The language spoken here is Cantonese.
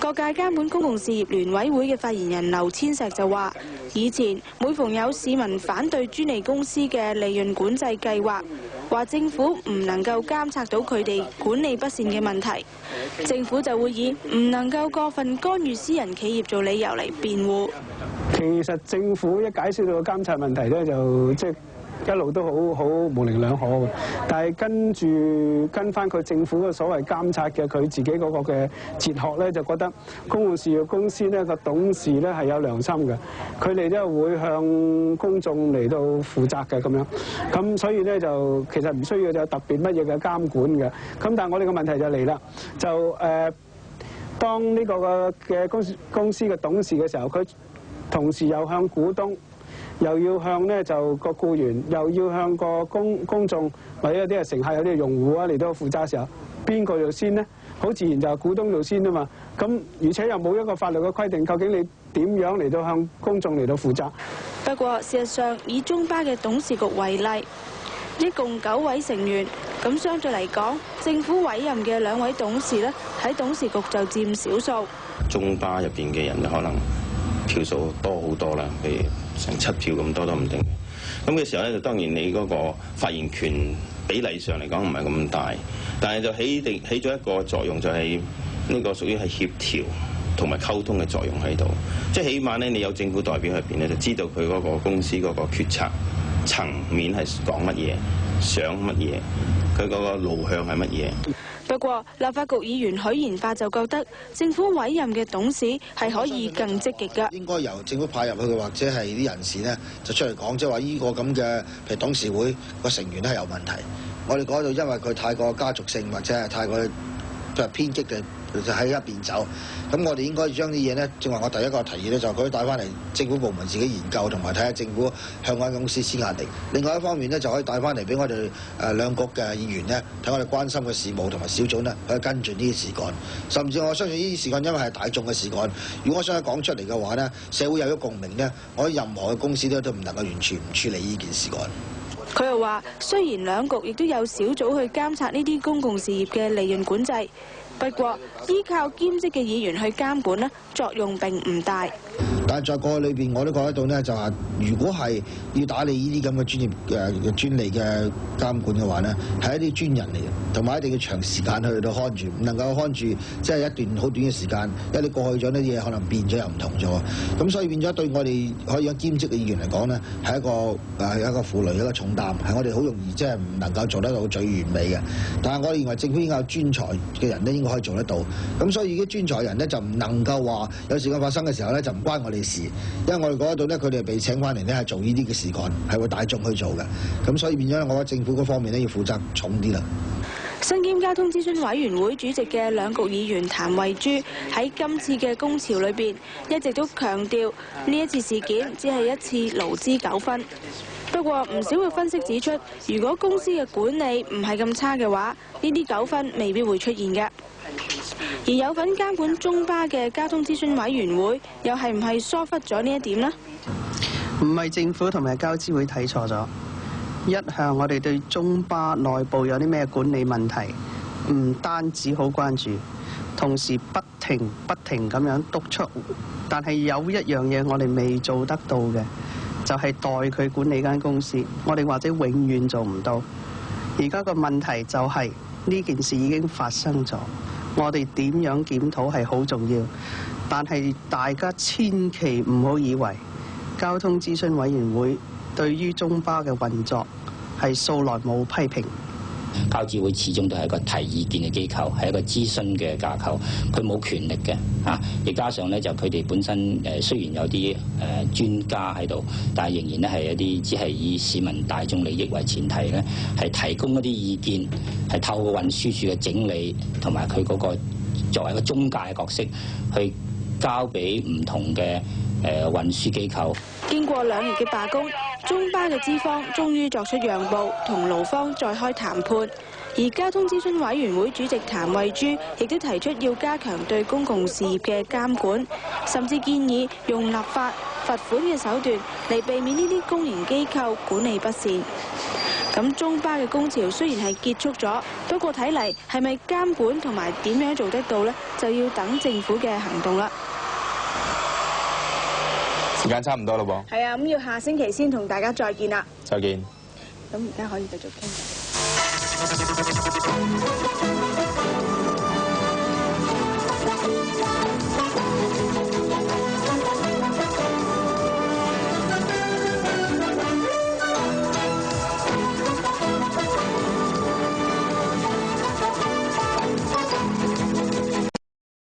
各界監管公共事業聯委會嘅發言人劉千石就話：以前每逢有市民反對專利公司嘅利潤管制計劃，話政府唔能夠監察到佢哋管理不善嘅問題，政府就會以唔能夠過分干預私人企業做理由嚟辯護。其實政府一解釋到個監察問題咧，就即係一路都好模棱兩可嘅。但係跟翻佢政府嘅所謂監察嘅佢自己嗰個嘅哲學咧，就覺得公共事業公司呢個董事咧係有良心嘅，佢哋都會向公眾嚟到負責嘅咁樣。咁所以咧就其實唔需要有特別乜嘢嘅監管嘅。咁但係我哋嘅問題就嚟啦，就當呢個嘅公司嘅董事嘅時候，佢同時又向股東，又要向呢就個僱員，又要向個公眾或者有啲係乘客、有啲係用戶啊嚟到負責嘅時候，邊個做先呢？好自然就係股東做先啊嘛。咁而且又冇一個法律嘅規定，究竟你點樣嚟到向公眾嚟到負責？不過事實上，以中巴嘅董事局為例，一共9位成員，咁相對嚟講，政府委任嘅2位董事呢，喺董事局就佔少數。中巴入邊嘅人可能票數多好多啦，譬如成7票咁多都唔定。咁嘅時候咧，就當然你嗰個發言權比例上嚟講唔係咁大，但係就起咗一個作用，就係呢個屬於係協調同埋溝通嘅作用喺度。即係起碼咧，你有政府代表入邊咧，就知道佢嗰個公司嗰個決策層面係講乜嘢、想乜嘢，佢嗰個路向係乜嘢。不過，立法局議員許賢發就覺得政府委任嘅董事係可以更積極㗎。應該由政府派入去，或者係啲人士呢，就出嚟講，即係話呢個咁嘅譬如董事會個成員咧係有問題。我哋講到因為佢太過家族性，或者係太過偏激嘅，就喺一邊走。咁我哋應該將啲嘢呢，正話我第一個提議呢，就可以帶翻嚟政府部門自己研究，同埋睇下政府向嗰間公司施壓力。另外一方面呢，就可以帶翻嚟俾我哋兩局嘅議員呢，睇我哋關心嘅事務同埋小組呢，去跟進呢啲事幹。甚至我相信呢啲事幹因為係大眾嘅事幹，如果我想講出嚟嘅話呢，社會有咗共鳴呢，我覺得任何嘅公司都唔能夠完全唔處理呢件事幹。佢又話：雖然2局亦都有小組去監察呢啲公共事業嘅利潤管制，不過依靠兼職嘅議員去監管呢，作用並唔大。但係在過去裏邊，我都覺得到呢，就話如果係要打理呢啲咁嘅專業專利嘅監管嘅話呢，係一啲專人嚟嘅，同埋一定要長時間去到看住，唔能夠看住即係一段好短嘅時間，因為你過去咗呢啲嘢可能變咗又唔同咗，咁所以變咗對我哋可以有兼職嘅議員嚟講呢，係一個負累，一個重擔，係我哋好容易即係唔能夠做得到最完美嘅。但係我哋認為政府應該有專才嘅人呢，應該可以做得到。咁所以啲專才人呢，就唔能夠話有事件發生嘅時候呢，就唔關我哋事，因為我哋覺得到呢，佢哋被請翻嚟呢，係做呢啲嘅事幹，係為大眾去做嘅。咁所以變咗，我覺得政府嗰方面呢，要負責重啲啦。身兼交通諮詢委員會主席嘅2局議員譚慧珠喺今次嘅工潮裏邊，一直都強調呢一次事件只係一次勞資糾紛。不過唔少嘅分析指出，如果公司嘅管理唔係咁差嘅話，呢啲糾紛未必會出現嘅。而有份監管中巴嘅交通諮詢委員會，又係唔係疏忽咗呢一點呢？唔係政府同埋交諮會睇錯咗，一向我哋對中巴內部有啲咩管理問題，唔單止好關注，同時不停咁樣督促。但係有一樣嘢我哋未做得到嘅，就係代佢管理間公司，我哋或者永遠做唔到。而家個問題就係呢件事已經發生咗。我哋點樣檢討係好重要，但係大家千祈唔好以為交通諮詢委員會對於中巴嘅運作係素來冇批評。交諮會始終都係一個提意見嘅機構，係一個諮詢嘅架構，佢冇權力嘅嚇。亦加上咧，就佢哋本身雖然有啲專家喺度，但係仍然咧係一啲只係以市民大眾利益為前提咧，係提供一啲意見，係透過運輸署嘅整理同埋佢嗰個作為一個中介嘅角色，去交俾唔同嘅運輸機構。經過2年嘅罷工，中巴嘅資方終於作出讓步，同勞方再開談判。而交通諮詢委員會主席譚慧珠亦都提出要加強對公共事業嘅監管，甚至建議用立法罰款嘅手段嚟避免呢啲公營機構管理不善。咁中巴嘅工潮雖然係結束咗，不過睇嚟係咪監管同埋點樣做得到呢？就要等政府嘅行動啦。時間差唔多啦噃。係啊，咁要下星期先同大家再見啦。再見。咁而家可以繼續傾偈。